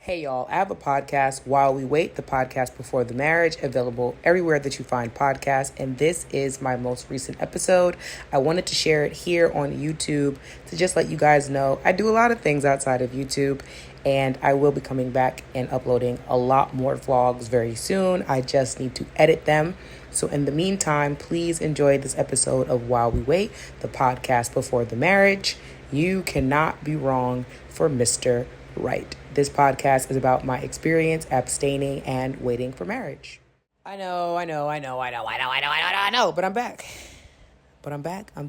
Hey y'all, I have a podcast, While We Wait, the podcast before the marriage, available everywhere that you find podcasts. And this is my most recent episode. I wanted to share it here on YouTube to just let you guys know I do a lot of things outside of YouTube, and I will be coming back and uploading a lot more vlogs very soon. I just need to edit them. So in the meantime, please enjoy this episode of While We Wait, the podcast before the marriage. You cannot be wrong for Mr. Right. This podcast is about my experience abstaining and waiting for marriage. I know, but I'm back. I'm back. I'm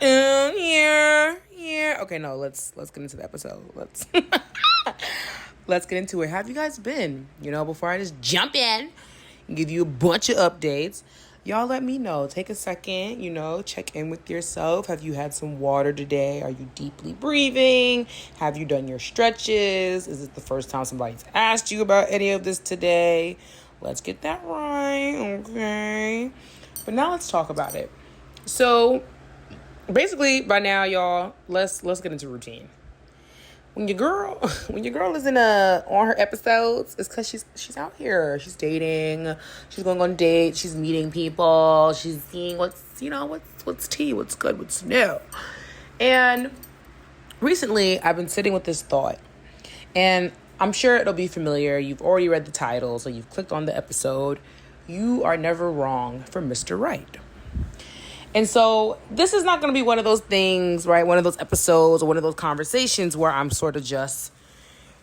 in here. Okay, no, let's get into the episode. Let's get into it. How have you guys been? Before I just jump in and give you a bunch of updates, y'all let me know. Take a second, check in with yourself. Have you had some water today? Are you deeply breathing? Have you done your stretches? Is it the first time somebody's asked you about any of this today? Let's get that right, okay? But now let's talk about it. So basically by now, y'all, let's get into routine. When your girl isn't on her episodes, it's because she's out here. She's dating. She's going on dates. She's meeting people. She's seeing what's tea, what's good, what's new. And recently, I've been sitting with this thought, and I'm sure it'll be familiar. You've already read the title, so you've clicked on the episode. You are never wrong for Mr. Right. And so this is not going to be one of those things, right? One of those episodes or one of those conversations where I'm sort of just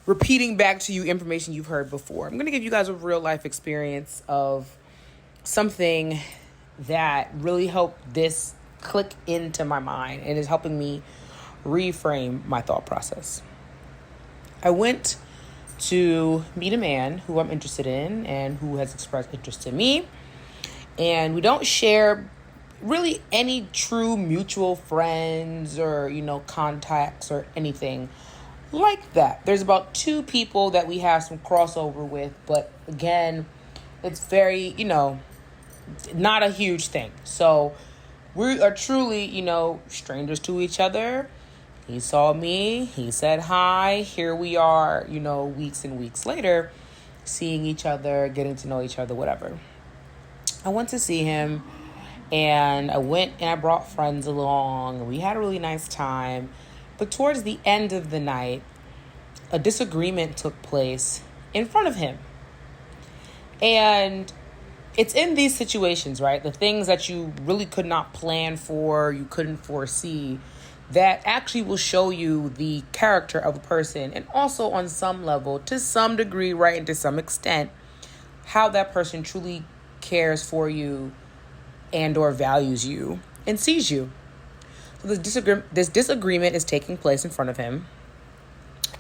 repeating back to you information you've heard before. I'm going to give you guys a real life experience of something that really helped this click into my mind and is helping me reframe my thought process. I went to meet a man who I'm interested in and who has expressed interest in me. And we don't share really any true mutual friends or, contacts or anything like that. There's about 2 people that we have some crossover with, but again, it's very, not a huge thing. So we are truly, strangers to each other. He saw me, he said hi, here we are, weeks and weeks later, seeing each other, getting to know each other, whatever. I went to see him. And I went and I brought friends along. We had a really nice time. But towards the end of the night, a disagreement took place in front of him. And it's in these situations, right? The things that you really could not plan for, you couldn't foresee, that actually will show you the character of a person. And also on some level, to some degree, right, and to some extent, how that person truly cares for you and or values you and sees you. So this disagreement is taking place in front of him.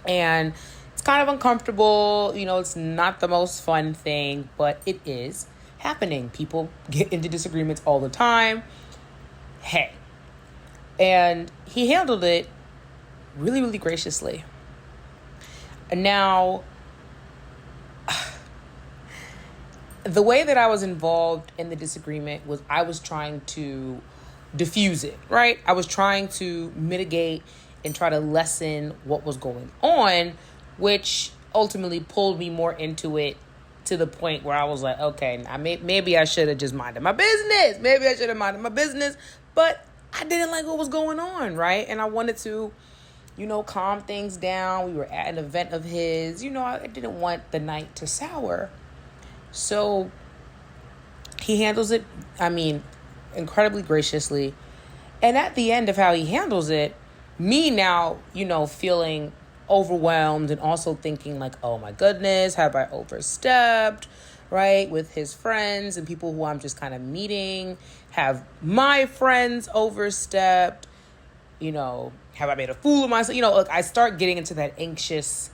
And it's kind of uncomfortable. It's not the most fun thing, but it is happening. People get into disagreements all the time. Hey. And he handled it really, really graciously. And now, the way that I was involved in the disagreement was I was trying to diffuse it, right? I was trying to mitigate and try to lessen what was going on, which ultimately pulled me more into it to the point where I was like, okay, maybe I should have just minded my business. But I didn't like what was going on, right? And I wanted to, calm things down. We were at an event of his. I didn't want the night to sour. So he handles it, incredibly graciously. And at the end of how he handles it, me now, feeling overwhelmed and also thinking like, oh my goodness, have I overstepped, right? With his friends and people who I'm just kind of meeting. Have my friends overstepped? Have I made a fool of myself? I start getting into that anxious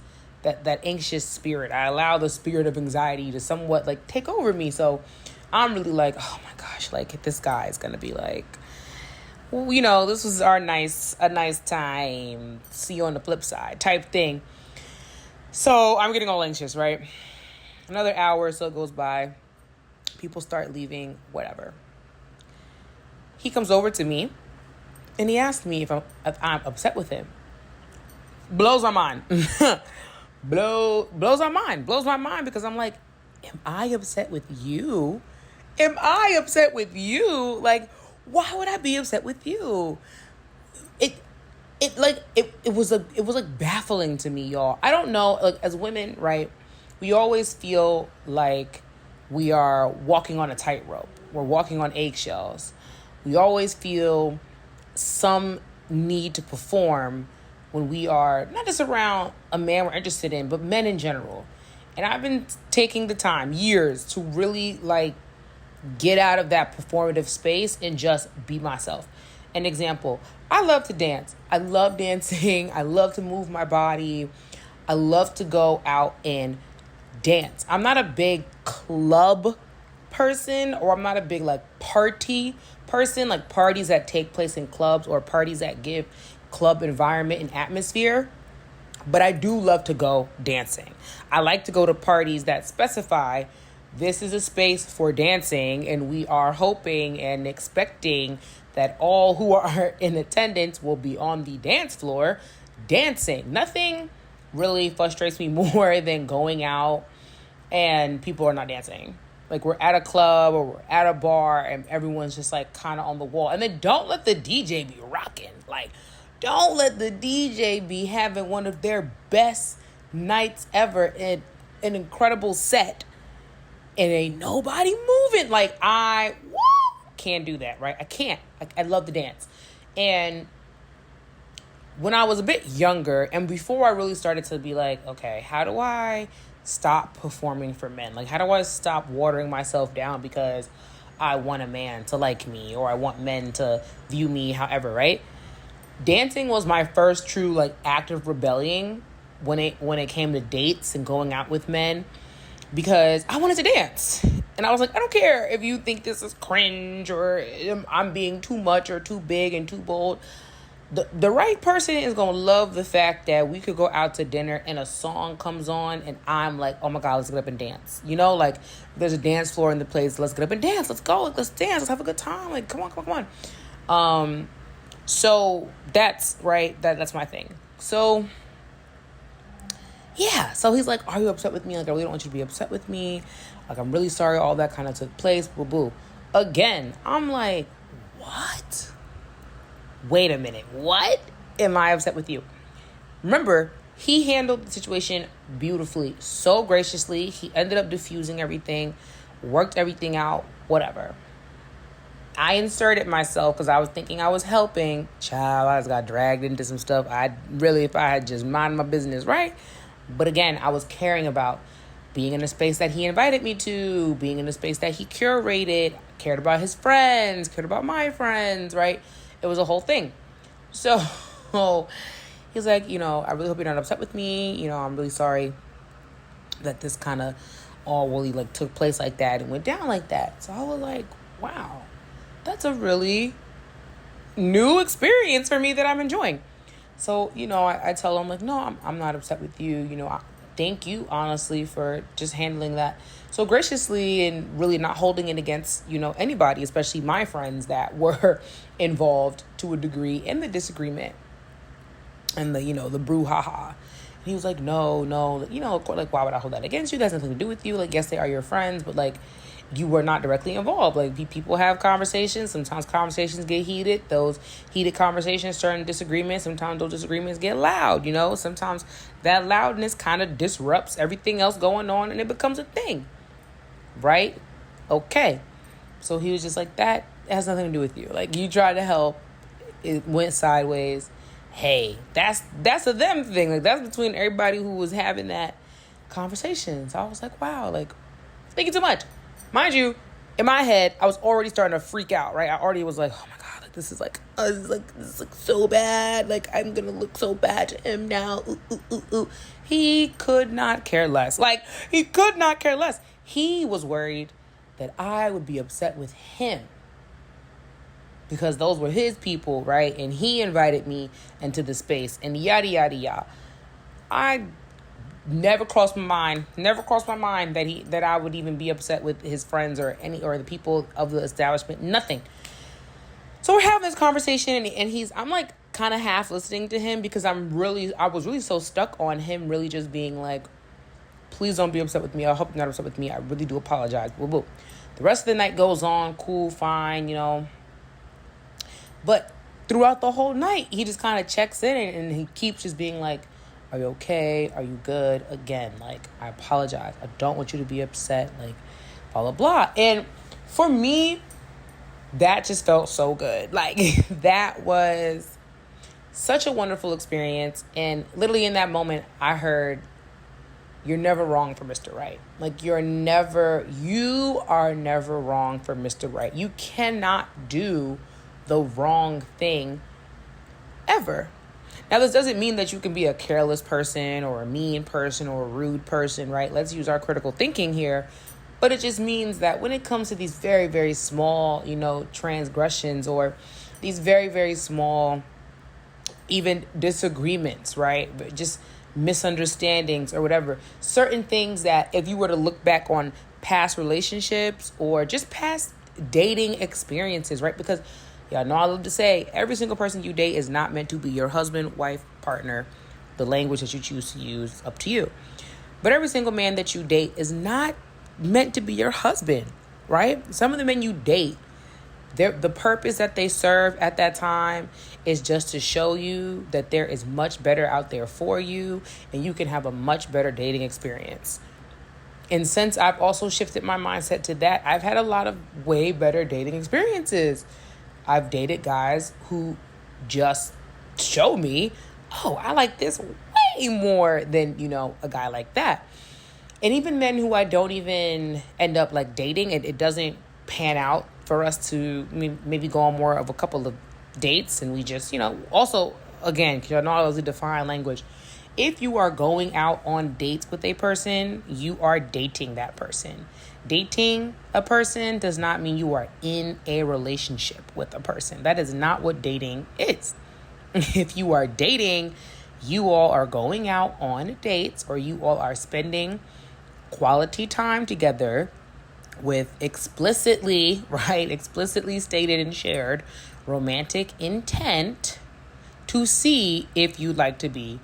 spirit. I allow the spirit of anxiety to somewhat take over me. So I'm really like, oh my gosh, this guy is going to be like, well, this was a nice time. See you on the flip side type thing. So I'm getting all anxious, right? Another hour or so goes by. People start leaving, whatever. He comes over to me And he asked me if I'm upset with him. Blows my mind. Blows my mind. Blows my mind because I'm like, am I upset with you? Am I upset with you? Like, why would I be upset with you? It was like baffling to me, y'all. I don't know, like, as women, right? We always feel like we are walking on a tightrope. We're walking on eggshells. We always feel some need to perform when we are not just around a man we're interested in, but men in general. And I've been taking the time, years, to really like get out of that performative space and just be myself. An example, I love to dance. I love dancing. I love to move my body. I love to go out and dance. I'm not a big club person, or I'm not a big like party person, like parties that take place in clubs or parties that give club environment and atmosphere. But I do love to go dancing. I like to go to parties that specify this is a space for dancing, and we are hoping and expecting that all who are in attendance will be on the dance floor dancing. Nothing really frustrates me more than going out and people are not dancing. Like, we're at a club or we're at a bar and everyone's just like kind of on the wall. And then don't let the DJ be rocking. Like, don't let the DJ be having one of their best nights ever in an incredible set and ain't nobody moving. Like, I can't do that, right? I can't. I love to dance. And when I was a bit younger and before I really started to be like, okay, how do I stop performing for men? Like, how do I stop watering myself down because I want a man to like me or I want men to view me however, right? Dancing was my first true like act of rebellion when it came to dates and going out with men, because I wanted to dance. And I was like, I don't care if you think this is cringe or I'm being too much or too big and too bold. The right person is going to love the fact that we could go out to dinner and a song comes on and I'm like, oh my God, let's get up and dance. You know, like, there's a dance floor in the place. Let's get up and dance. Let's go. Let's dance. Let's have a good time. Like, come on. So that's right. That's my thing. So yeah. So he's like, are you upset with me? Like, I really don't want you to be upset with me. Like, I'm really sorry all that kind of took place. Boo boo. Again, I'm like, what? Wait a minute. What? Am I upset with you? Remember, he handled the situation beautifully, so graciously. He ended up diffusing everything, worked everything out, whatever. I inserted myself because I was thinking I was helping. Child, I just got dragged into some stuff. If I had just mind my business, right? But again, I was caring about being in a space that he invited me to, being in a space that he curated, cared about his friends, cared about my friends, right? It was a whole thing. So he's like, I really hope you're not upset with me. I'm really sorry that this kind of all really like took place like that and went down like that. So I was like, wow, that's a really new experience for me that I'm enjoying. So, I tell him like, no, I'm not upset with you. Thank you, honestly, for just handling that so graciously and really not holding it against, anybody, especially my friends that were involved to a degree in the disagreement and the brouhaha. And he was like, no, like, why would I hold that against you? That has nothing to do with you. Like, yes, they are your friends, but like, you were not directly involved. Like, people have conversations. Sometimes conversations get heated. Those heated conversations turn into disagreements. Sometimes those disagreements get loud, Sometimes that loudness kind of disrupts everything else going on and it becomes a thing. Right? Okay. So he was just like, that has nothing to do with you. Like, you tried to help. It went sideways. Hey, that's a them thing. Like, that's between everybody who was having that conversation. So I was like, wow, like, thank you so much. Mind you, in my head, I was already starting to freak out, right? I already was like, oh my God, like, this is so bad. Like, I'm going to look so bad to him now. Ooh. He could not care less. Like, he could not care less. He was worried that I would be upset with him because those were his people, right? And he invited me into the space and yada, yada, yada. I never crossed my mind that I would even be upset with his friends or the people of the establishment. Nothing. So we're having this conversation, and I'm like kind of half listening to him because I was really so stuck on him really just being like, please don't be upset with me. I hope you're not upset with me. I really do apologize. Boo, boo. The rest of the night goes on, cool, fine, But throughout the whole night, he just kind of checks in and he keeps just being like, are you okay? Are you good? Again, like, I apologize. I don't want you to be upset. Like, blah, blah, blah. And for me, that just felt so good. Like, that was such a wonderful experience. And literally in that moment, I heard, you're never wrong for Mr. Right. Like, you are never wrong for Mr. Right. You cannot do the wrong thing ever. Now, this doesn't mean that you can be a careless person or a mean person or a rude person, right? Let's use our critical thinking here. But it just means that when it comes to these very, very small, transgressions or these very, very small, even disagreements, right? Just misunderstandings or whatever. Certain things that if you were to look back on past relationships or just past dating experiences, right? Because y'all know I love to say every single person you date is not meant to be your husband, wife, partner. The language that you choose to use is up to you. But every single man that you date is not meant to be your husband, right? Some of the men you date, the purpose that they serve at that time is just to show you that there is much better out there for you and you can have a much better dating experience. And since I've also shifted my mindset to that, I've had a lot of way better dating experiences. I've dated guys who just show me, oh, I like this way more than, a guy like that. And even men who I don't even end up like dating, it doesn't pan out for us to maybe go on more of a couple of dates. And we just, also, again, because y'all know I love to define language. If you are going out on dates with a person, you are dating that person. Dating a person does not mean you are in a relationship with a person. That is not what dating is. If you are dating, you all are going out on dates or you all are spending quality time together with explicitly stated and shared romantic intent to see if you'd like to be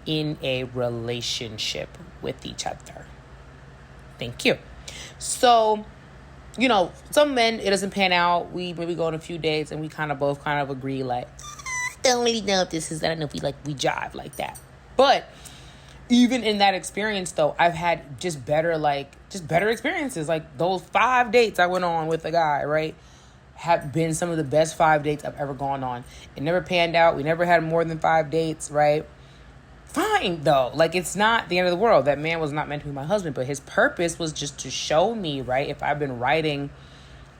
in a relationship with each other. Thank you. So, some men, it doesn't pan out. We maybe go on a few dates and we both agree like, don't really know if this is, I don't know if we jive like that. But even in that experience though, I've had just better experiences. Like those 5 dates I went on with a guy, right, have been some of the best 5 dates I've ever gone on. It never panned out. We never had more than 5 dates, right? Fine though. Like, it's not the end of the world. That man was not meant to be my husband, but his purpose was just to show me, right, if I've been writing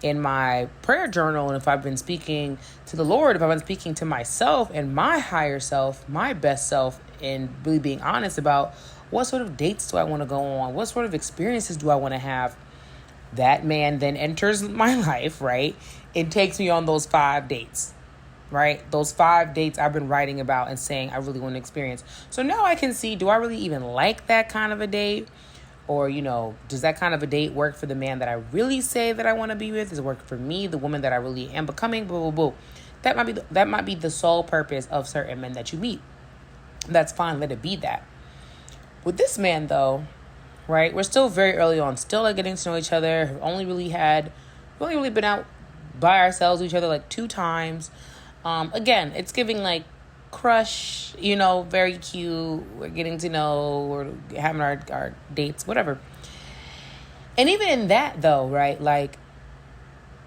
in my prayer journal and if I've been speaking to the Lord, if I've been speaking to myself and my higher self, my best self, and really being honest about what sort of dates do I want to go on? What sort of experiences do I want to have? That man then enters my life, right? It takes me on those 5 dates, right? Those 5 dates I've been writing about and saying I really want to experience. So now I can see, do I really even like that kind of a date? Or, does that kind of a date work for the man that I really say that I want to be with? Does it work for me, the woman that I really am becoming? Blah, blah, blah. That might be the sole purpose of certain men that you meet. That's fine. Let it be that. With this man, though, right, we're still very early on, still like getting to know each other. We've only really been out by ourselves with each other like 2 times. Again, it's giving like crush, very cute. We're getting to know, we're having our dates, whatever. And even in that though, right, like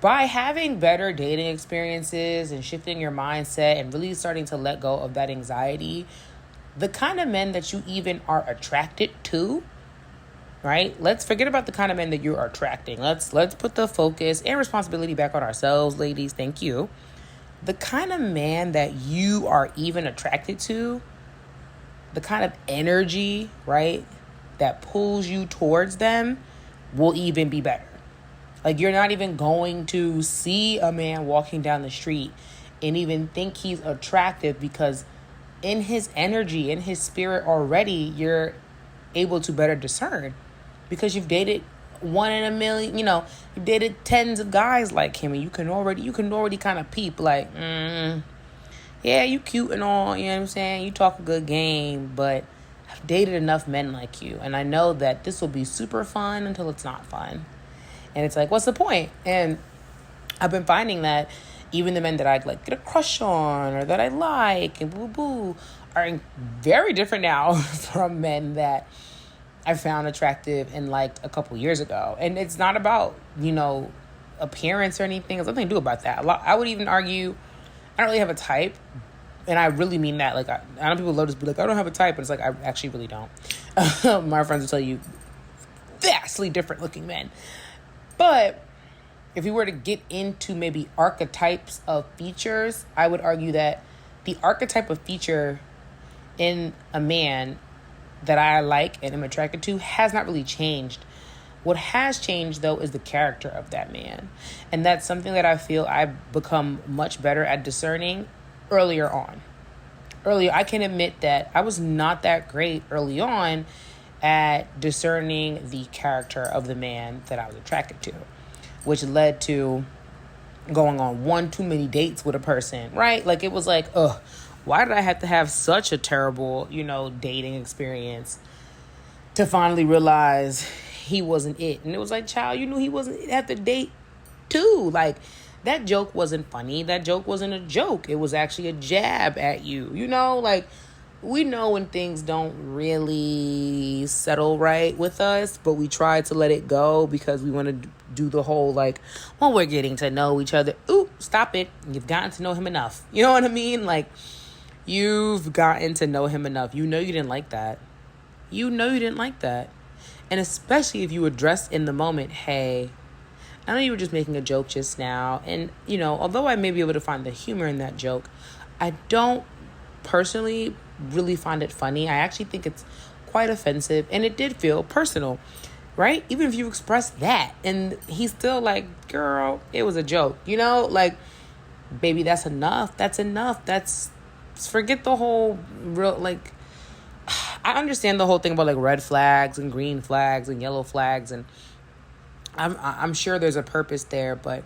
by having better dating experiences and shifting your mindset and really starting to let go of that anxiety, the kind of men that you even are attracted to, right? Let's forget about the kind of men that you are attracting. Let's put the focus and responsibility back on ourselves, ladies. Thank you. The kind of man that you are even attracted to, the kind of energy, right, that pulls you towards them will even be better. Like, you're not even going to see a man walking down the street and even think he's attractive because in his energy, in his spirit already, you're able to better discern because you've dated one in a million, you dated tens of guys like him, and you can already kind of peep like, yeah, you cute and all, you know what I'm saying? You talk a good game, but I've dated enough men like you, and I know that this will be super fun until it's not fun. And it's like, what's the point? And I've been finding that even the men that I'd like get a crush on or that I like and boo boo are very different now from men that I found attractive and liked a couple years ago. And it's not about, appearance or anything. There's nothing to do about that. I would even argue I don't really have a type. And I really mean that. Like, I know people love to be like, I don't have a type. But it's like, I actually really don't. My friends will tell you vastly different looking men. But if we were to get into maybe archetypes of features, I would argue that the archetype of feature in a man that I like and am attracted to has not really changed. What has changed, though, is the character of that man. And that's something that I feel I've become much better at discerning earlier on. I can admit that I was not that great early on at discerning the character of the man that I was attracted to, which led to going on one too many dates with a person, right? Like, it was like, why did I have to have such a terrible, dating experience to finally realize he wasn't it? And it was like, child, you knew he wasn't it at the date too. Like, that joke wasn't funny. That joke wasn't a joke. It was actually a jab at you. Like, we know when things don't really settle right with us, but we try to let it go because we want to do the whole, like, well, we're getting to know each other. Ooh, stop it. You've gotten to know him enough. You know what I mean? Like, you've gotten to know him enough. You didn't like that. And especially if you address in the moment, hey, I know you were just making a joke just now. And, although I may be able to find the humor in that joke, I don't personally really find it funny. I actually think it's quite offensive, and it did feel personal, right? Even if you express that, and he's still like, girl, it was a joke, like, baby, that's enough. Forget the whole real, like, I understand the whole thing about like red flags and green flags and yellow flags, and I'm sure there's a purpose there, but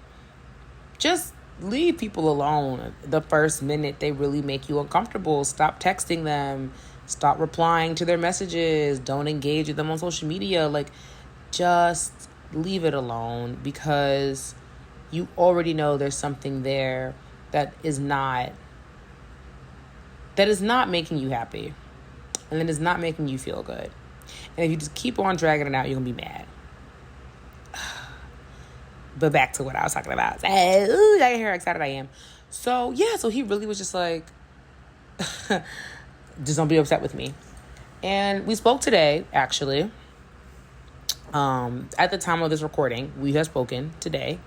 just leave people alone the first minute they really make you uncomfortable. Stop texting them. Stop replying to their messages. Don't engage with them on social media. Like, just leave it alone, because you already know there's something there that is not making you happy, and that is not making you feel good. And if you just keep on dragging it out, you're going to be mad. But back to what I was talking about. Ooh, I can hear how excited I am. So, yeah, so he really was just like, just don't be upset with me. And we spoke today, actually. At the time of this recording, we have spoken today.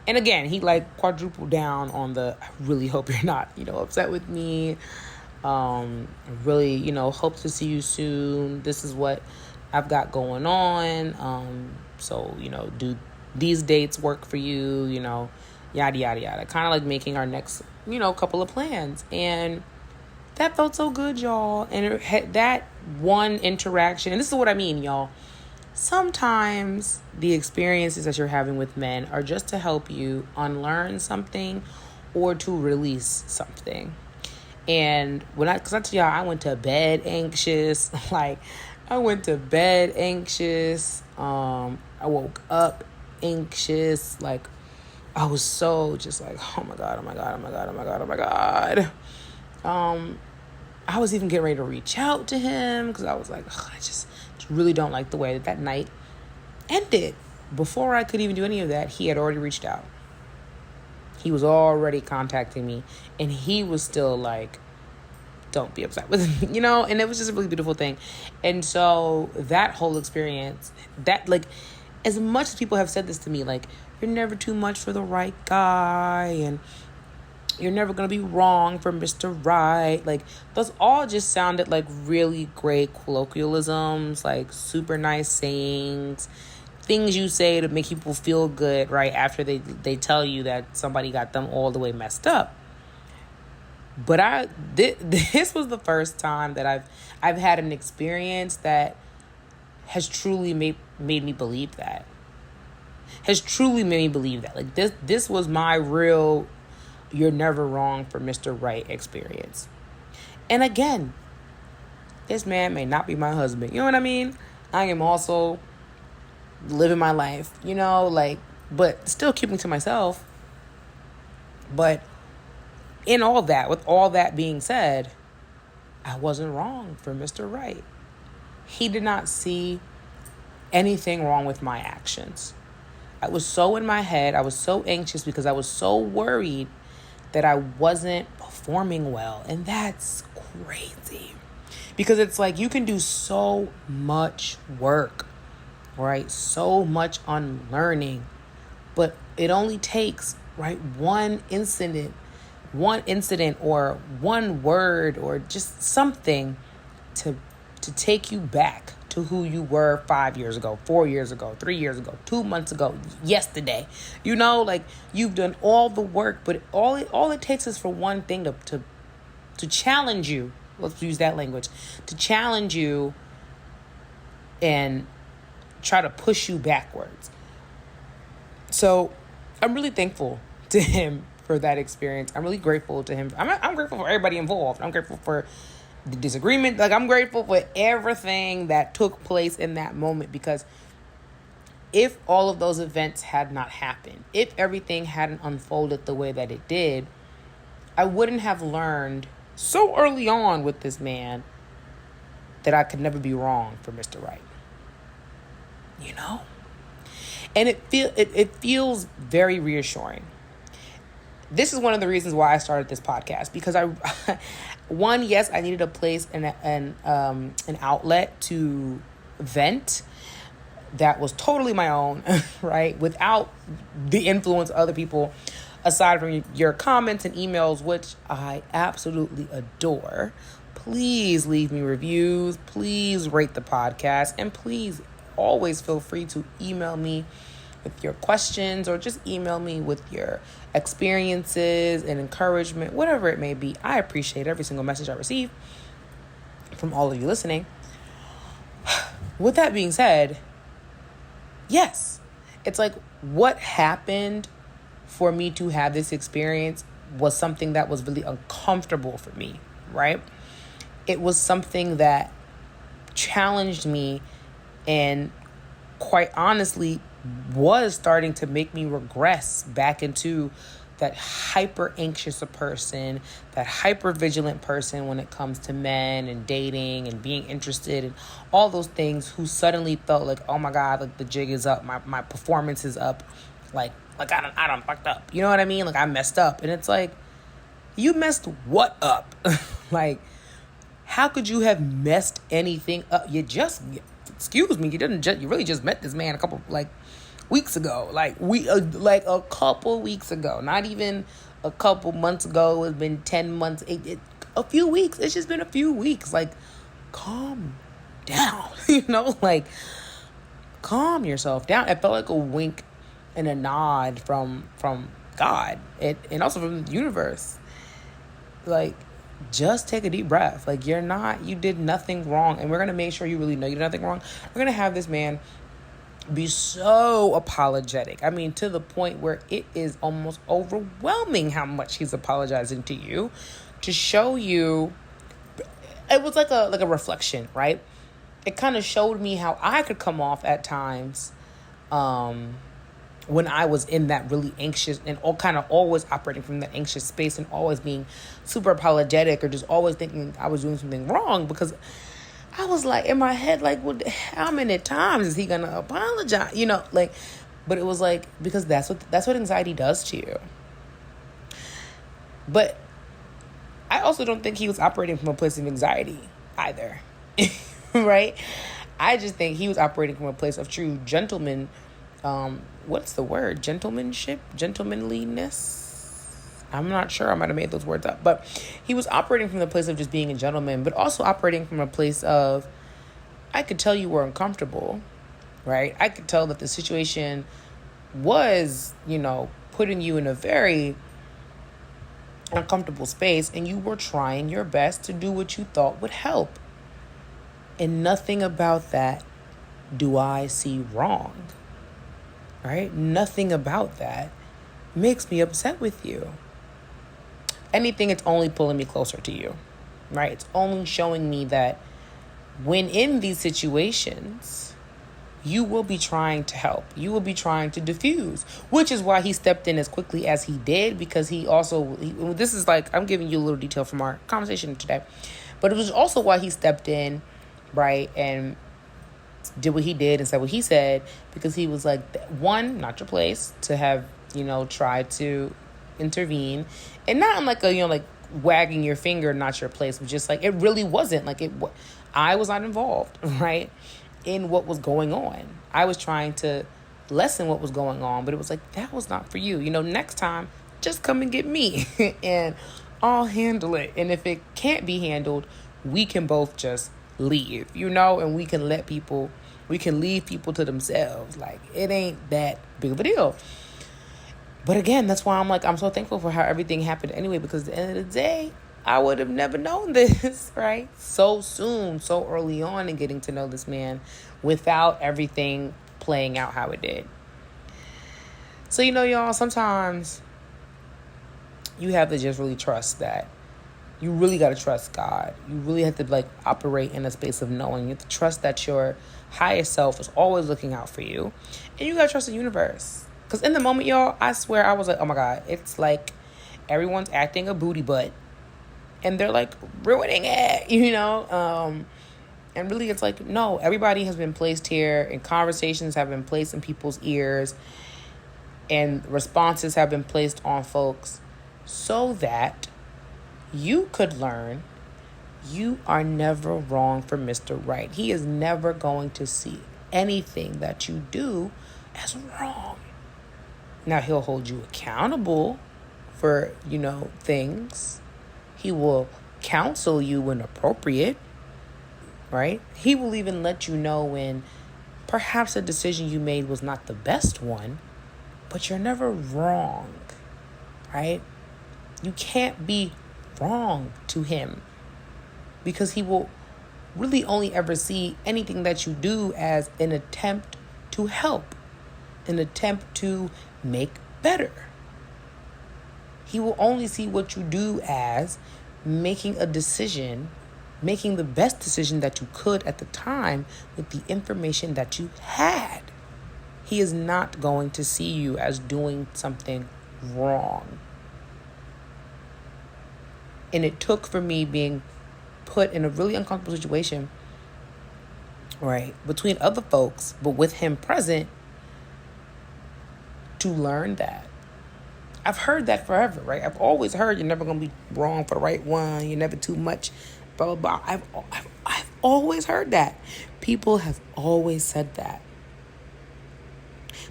And again, he like quadrupled down on the, I really hope you're not, upset with me. Really, hope to see you soon. This is what I've got going on. So, do these dates work for you, yada, yada, yada. Kind of like making our next, couple of plans. And that felt so good, y'all. And that one interaction, and this is what I mean, y'all. Sometimes the experiences that you're having with men are just to help you unlearn something or to release something. And because I tell y'all, I went to bed anxious. I woke up anxious. Like, I was so just like, oh my God. I was even getting ready to reach out to him because I was like, I just really don't like the way that night ended. Before I could even do any of that, he had already reached out. He was already contacting me, and he was still like, don't be upset with me, and it was just a really beautiful thing. And so that whole experience, that, like, as much as people have said this to me, like, you're never too much for the right guy, and you're never going to be wrong for Mr. Right. Like, those all just sounded like really great colloquialisms, like super nice sayings, things you say to make people feel good right after they tell you that somebody got them all the way messed up. But this was the first time that I've had an experience that has truly made me believe that. Has truly made me believe that. Like this was my real you're never wrong for Mr. Right experience. And again, this man may not be my husband. You know what I mean? I am also living my life, but still keeping to myself. But in all that, with all that being said, I wasn't wrong for Mr. Right. He did not see anything wrong with my actions. I was so in my head. I was so anxious because I was so worried that I wasn't performing well. And that's crazy. Because it's like you can do so much work, right? So much unlearning. But it only takes, right, one incident or one word or just something to take you back to who you were 5 years ago, 4 years ago, 3 years ago, 2 months ago, yesterday. Like you've done all the work, but all it takes is for one thing to challenge you. Let's use that language. To challenge you and try to push you backwards. So I'm really thankful to him for that experience. I'm really grateful to him. I'm grateful for everybody involved. I'm grateful for the disagreement. Like, I'm grateful for everything that took place in that moment, because if all of those events had not happened, if everything hadn't unfolded the way that it did, I wouldn't have learned so early on with this man that I could never be wrong for Mr. Right. And it feels very reassuring. This is one of the reasons why I started this podcast, because yes, I needed a place and an outlet to vent that was totally my own, right? Without the influence of other people, aside from your comments and emails, which I absolutely adore. Please leave me reviews. Please rate the podcast. And please always feel free to email me with your questions, or just email me with your experiences and encouragement, whatever it may be. I appreciate every single message I receive from all of you listening. With that being said, yes, it's like what happened for me to have this experience was something that was really uncomfortable for me, right? It was something that challenged me and quite honestly was starting to make me regress back into that hyper anxious a person, that hyper vigilant person when it comes to men and dating and being interested and all those things, who suddenly felt like, oh my God, like the jig is up, my performance is up, like I done fucked up. You know what I mean? Like I messed up. And it's like, you messed what up? Like, how could you have messed anything up? Excuse me, you really just met this man a couple weeks ago, a couple weeks ago, not even a couple months ago. It's been 10 months, a few weeks. It's just been a few weeks. Like, calm down, calm yourself down. It felt like a wink and a nod from God, and also from the universe. Like, just take a deep breath. Like, you did nothing wrong. And we're going to make sure you really know you did nothing wrong. We're going to have this man be so apologetic. I mean, to the point where it is almost overwhelming how much he's apologizing to you, to show you. It was like a reflection, right? It kind of showed me how I could come off at times, when I was in that really anxious and all kind of always operating from that anxious space and always being super apologetic, or just always thinking I was doing something wrong, because I was like in my head, like, well, how many times is he going to apologize? But it was like, because that's what anxiety does to you. But I also don't think he was operating from a place of anxiety either. Right? I just think he was operating from a place of true gentleman. What's the word? Gentlemanliness? I'm not sure. I might have made those words up. But he was operating from the place of just being a gentleman, but also operating from a place of, I could tell you were uncomfortable, right? I could tell that the situation was, putting you in a very uncomfortable space, and you were trying your best to do what you thought would help. And nothing about that do I see wrong? Right? Nothing about that makes me upset with you. Anything, it's only pulling me closer to you, right? It's only showing me that when in these situations, you will be trying to help. You will be trying to diffuse, which is why he stepped in as quickly as he did, because this is like, I'm giving you a little detail from our conversation today, but it was also why he stepped in, right, and did what he did and said what he said, because he was like, one, not your place to have, tried to intervene, and not in like a, like wagging your finger, not your place, but just like, it really wasn't like I was not involved, right, in what was going on. I was trying to lessen what was going on, but it was like, that was not for you. Next time, just come and get me and I'll handle it. And if it can't be handled, we can both just leave, and we can leave people to themselves. Like, it ain't that big of a deal. But again, that's why I'm so thankful for how everything happened anyway, because at the end of the day, I would have never known this, right? So soon, so early on in getting to know this man without everything playing out how it did. So, y'all, sometimes you have to just really trust that. You really got to trust God. You really have to operate in a space of knowing. You have to trust that your higher self is always looking out for you. And you got to trust the universe. Because in the moment, y'all, I swear I was like, oh my God, it's like everyone's acting a booty butt. And they're like ruining it, and really it's like, no, everybody has been placed here, and conversations have been placed in people's ears, and responses have been placed on folks so that you could learn you are never wrong for Mr. Right. He is never going to see anything that you do as wrong. Now, he'll hold you accountable for, things. He will counsel you when appropriate, right? He will even let you know when perhaps a decision you made was not the best one, but you're never wrong, right? You can't be wrong to him, because he will really only ever see anything that you do as an attempt to help, an attempt to make better. He will only see what you do as making a decision, making the best decision that you could at the time with the information that you had. He is not going to see you as doing something wrong. And it took for me being put in a really uncomfortable situation, right, between other folks, but with him present, to learn that. I've heard that forever, right? I've always heard you're never going to be wrong for the right one. You're never too much, blah, blah, blah. I've always heard that. People have always said that.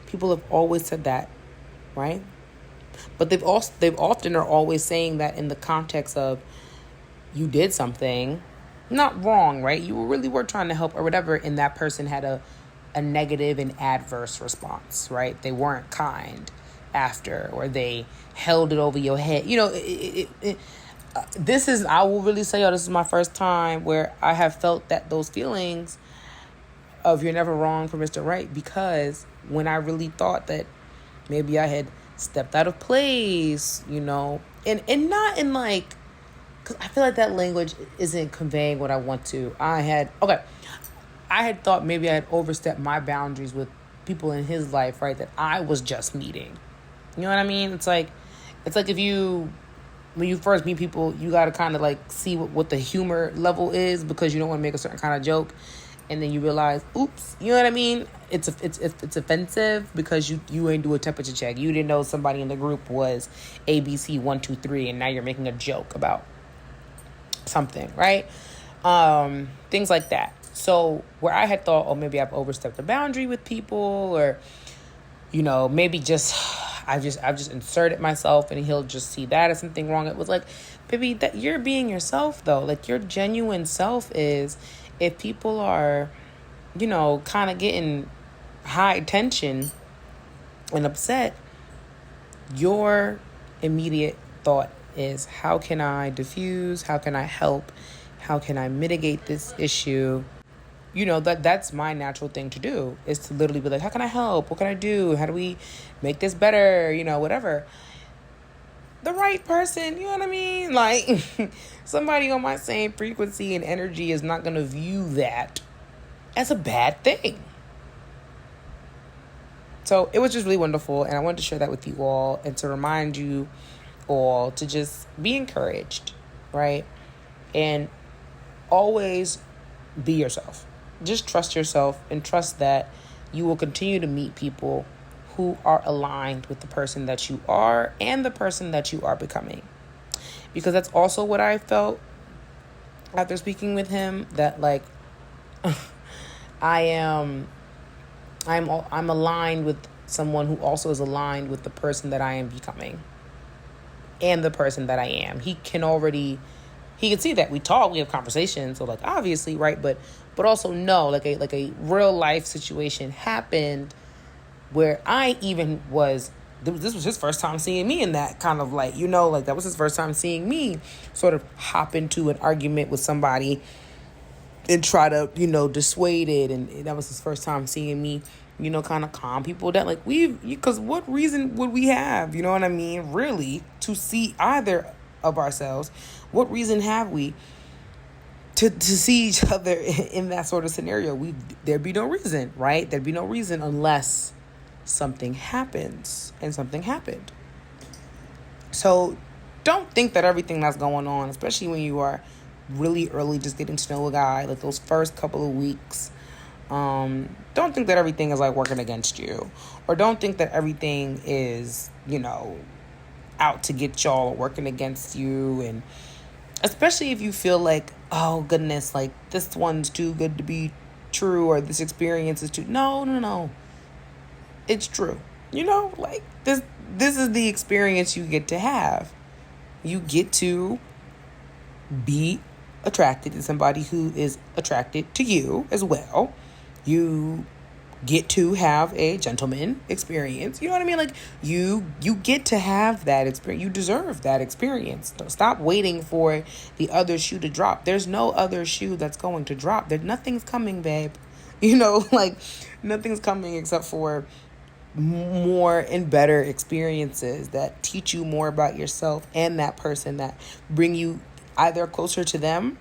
People have always said that, right? But they've often are always saying that in the context of you did something not wrong, right? You really were trying to help or whatever, and that person had a negative and adverse response, right? They weren't kind after, or they held it over your head. I will really say, this is my first time where I have felt that those feelings of you're never wrong for Mr. Right, because when I really thought that maybe I had stepped out of place, and not in because I feel like that language isn't conveying what I want to. I had thought maybe I had overstepped my boundaries with people in his life, right, that I was just meeting. You know what I mean? It's like when you first meet people, you got to kind of see what the humor level is, because you don't want to make a certain kind of joke. And then you realize, oops, you know what I mean? It's offensive because you ain't do a temperature check. You didn't know somebody in the group was ABC 1, 2, 3, and now you're making a joke about something, right? Things like that. So where I had thought, maybe I've overstepped the boundary with people, or maybe I've just inserted myself and he'll just see that as something wrong. It was like, baby, that you're being yourself though. Your genuine self is, if people are, kind of getting high tension and upset, your immediate thought is, how can I diffuse? How can I help? How can I mitigate this issue? that's my natural thing to do, is to literally be like, how can I help? What can I do? How do we make this better? Whatever. The right person, you know what I mean? Like, somebody on my same frequency and energy is not going to view that as a bad thing. So it was just really wonderful, and I wanted to share that with you all and to remind you all to just be encouraged, right? And always be yourself. Just trust yourself and trust that you will continue to meet people who are aligned with the person that you are and the person that you are becoming. Because that's also what I felt after speaking with him, that like I'm aligned with someone who also is aligned with the person that I am becoming and the person that I am. He can see that we talk, we have conversations. So like, obviously, right. But also know, like a real life situation happened where I even this was his first time seeing me in that kind of like, that was his first time seeing me sort of hop into an argument with somebody and try to, dissuade it. And that was his first time seeing me, kind of calm people down. Like, because what reason would we have, what I mean, really, to see either of ourselves? What reason have we to see each other in that sort of scenario? There'd be no reason, right? There'd be no reason unless something happens, and something happened. So don't think that everything that's going on, especially when you are really early just getting to know a guy, like those first couple of weeks, don't think that everything is like working against you, or don't think that everything is, out to get y'all or working against you. And especially if you feel like, oh goodness, like this one's too good to be true, or this experience is too, no. It's true. Like this is the experience you get to have. You get to be attracted to somebody who is attracted to you as well. You get to have a gentleman experience. You know what I mean? Like you get to have that experience. You deserve that experience. Don't stop waiting for the other shoe to drop. There's no other shoe that's going to drop. Nothing's coming, babe. Like nothing's coming except for more and better experiences that teach you more about yourself and that person, that bring you either closer to them,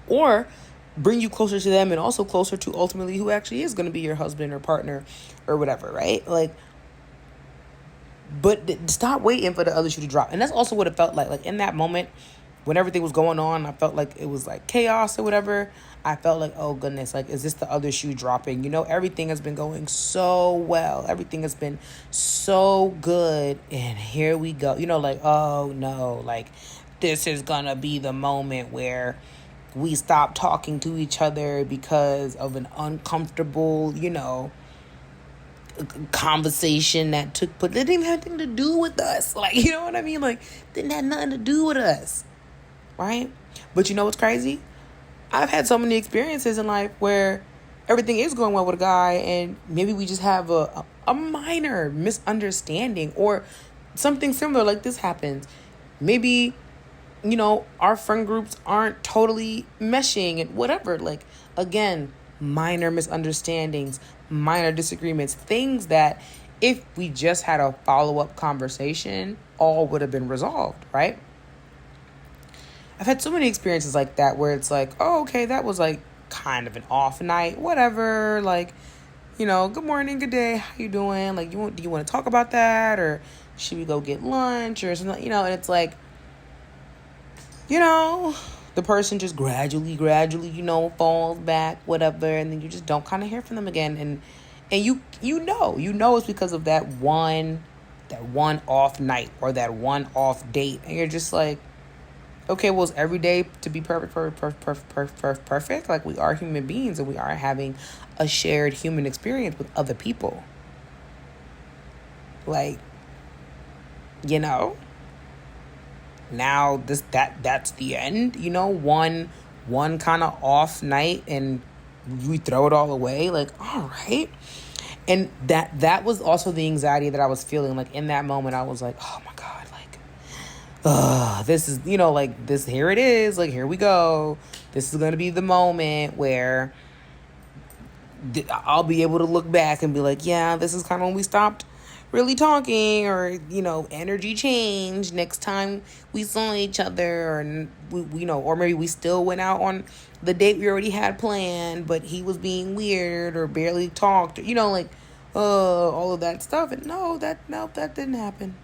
or bring you closer to them and also closer to ultimately who actually is going to be your husband or partner or whatever, right? Like, but stop waiting for the other shoe to drop. And that's also what it felt like. Like in that moment when everything was going on, I felt like it was like chaos or whatever. I felt like, oh goodness, like, is this the other shoe dropping? Everything has been going so well. Everything has been so good. And here we go. Like, oh no, like this is gonna be the moment where we stop talking to each other because of an uncomfortable, conversation that took place. It didn't even have anything to do with us. Like, you know what I mean? Like, didn't have nothing to do with us. Right? But you know what's crazy? I've had so many experiences in life where everything is going well with a guy, and maybe we just have a minor misunderstanding or something similar like this happens. Maybe, our friend groups aren't totally meshing and whatever. Like, again, minor misunderstandings, minor disagreements, things that if we just had a follow-up conversation, all would have been resolved, right? I've had so many experiences like that where it's like, oh, okay, that was like kind of an off night, whatever. Like, good morning, good day, how you doing? Like, do you want to talk about that, or should we go get lunch or something? And it's like, the person just gradually, falls back, whatever, and then you just don't kind of hear from them again. And you know it's because of that one off night or that one off date, and you're just like, okay, well, is every day to be perfect? Like, we are human beings and we are having a shared human experience with other people. Like, now that's the end, one kind of off night and we throw it all away. Like, all right. And that was also the anxiety that I was feeling. Like, in that moment, I was like, oh my God, like, this is, like this, here it is. Like, here we go. This is going to be the moment where I'll be able to look back and be like, yeah, this is kind of when we stopped really talking, or, energy changed next time we saw each other, or or maybe we still went out on the date we already had planned, but he was being weird or barely talked, all of that stuff. And that didn't happen.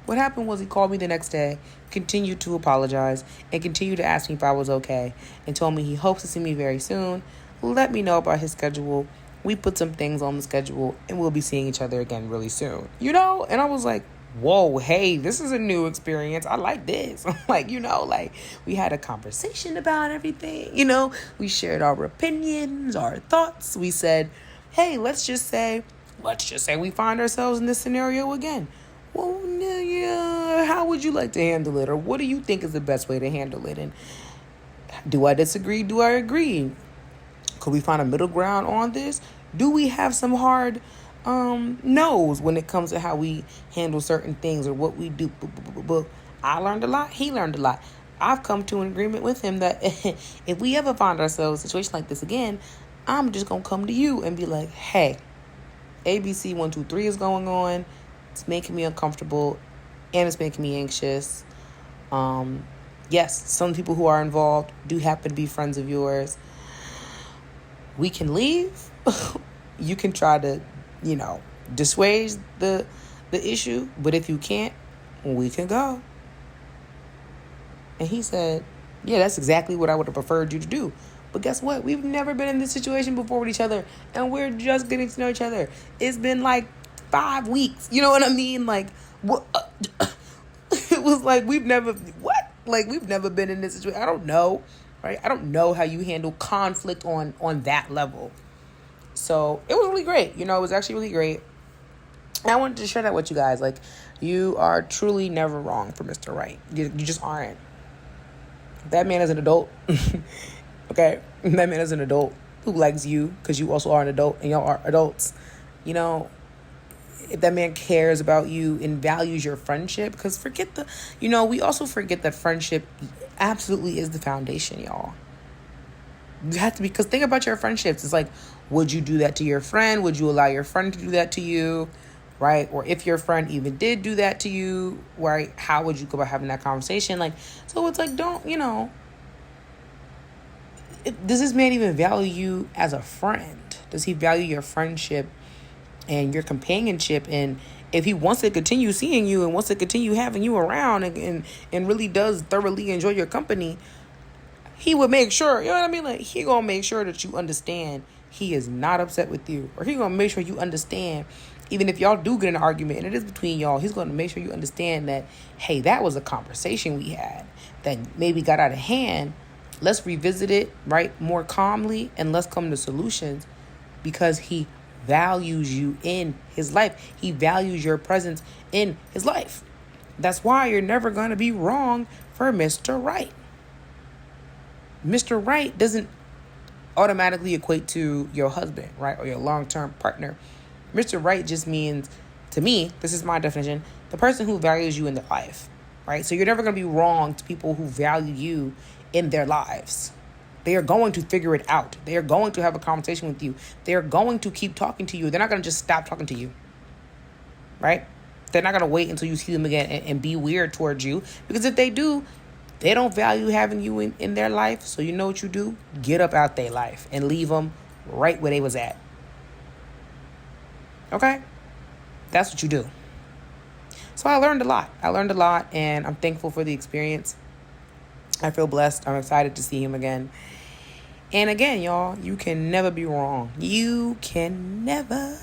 What happened was he called me the next day, continued to apologize, and continued to ask me if I was okay, and told me he hopes to see me very soon. Let me know about his schedule. We put some things on the schedule, and we'll be seeing each other again really soon. And I was like, whoa, hey, this is a new experience. I like this. We had a conversation about everything. We shared our opinions, our thoughts. We said, hey, let's just say we find ourselves in this scenario again. Well, yeah, how would you like to handle it? Or what do you think is the best way to handle it? And do I disagree? Do I agree? Could we find a middle ground on this? Do we have some hard no's when it comes to how we handle certain things or what we do? I learned a lot. He learned a lot. I've come to an agreement with him that if we ever find ourselves in a situation like this again, I'm just going to come to you and be like, hey, ABC 1, 2, 3 is going on. It's making me uncomfortable and it's making me anxious. Yes, some people who are involved do happen to be friends of yours. We can leave. You can try to, dissuade the issue. But if you can't, we can go. And he said, yeah, that's exactly what I would have preferred you to do. But guess what? We've never been in this situation before with each other. And we're just getting to know each other. It's been like 5 weeks. You know what I mean? Like, what? It was like we've never been in this situation. I don't know. Right? I don't know how you handle conflict on that level. So it was really great. It was actually really great. And I wanted to share that with you guys. Like, you are truly never wrong for Mr. Right. You just aren't. That man is an adult. Okay? That man is an adult who likes you because you also are an adult and y'all are adults. If that man cares about you and values your friendship, because we also forget that friendship absolutely is the foundation, y'all. You have to be, because think about your friendships. It's like, would you do that to your friend? Would you allow your friend to do that to you? Right? Or if your friend even did do that to you, right? How would you go about having that conversation? So it's like, does this man even value you as a friend? Does he value your friendship and your companionship? And if he wants to continue seeing you and wants to continue having you around and really does thoroughly enjoy your company, he would make sure, you know what I mean? Like, he gonna make sure that you understand he is not upset with you. Or he gonna make sure you understand, even if y'all do get in an argument and it is between y'all, he's gonna make sure you understand that, hey, that was a conversation we had that maybe got out of hand. Let's revisit it, right, more calmly, and let's come to solutions, because he values you in his life. He values your presence in his life. That's why you're never going to be wrong for Mr. Right. Mr. Right doesn't automatically equate to your husband, right, or your long-term partner. Mr. Right just means, to me, this is my definition, the person who values you in their life, right? So you're never going to be wrong to people who value you in their lives. They are going to figure it out. They are going to have a conversation with you. They are going to keep talking to you. They're not going to just stop talking to you, right? They're not going to wait until you see them again and be weird towards you. Because if they do, they don't value having you in their life. So you know what you do? Get up out their life and leave them right where they was at. Okay? That's what you do. So I learned a lot. And I'm thankful for the experience. I feel blessed. I'm excited to see him again. And again, y'all, you can never be wrong. You can never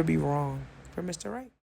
be wrong for Mr. Right.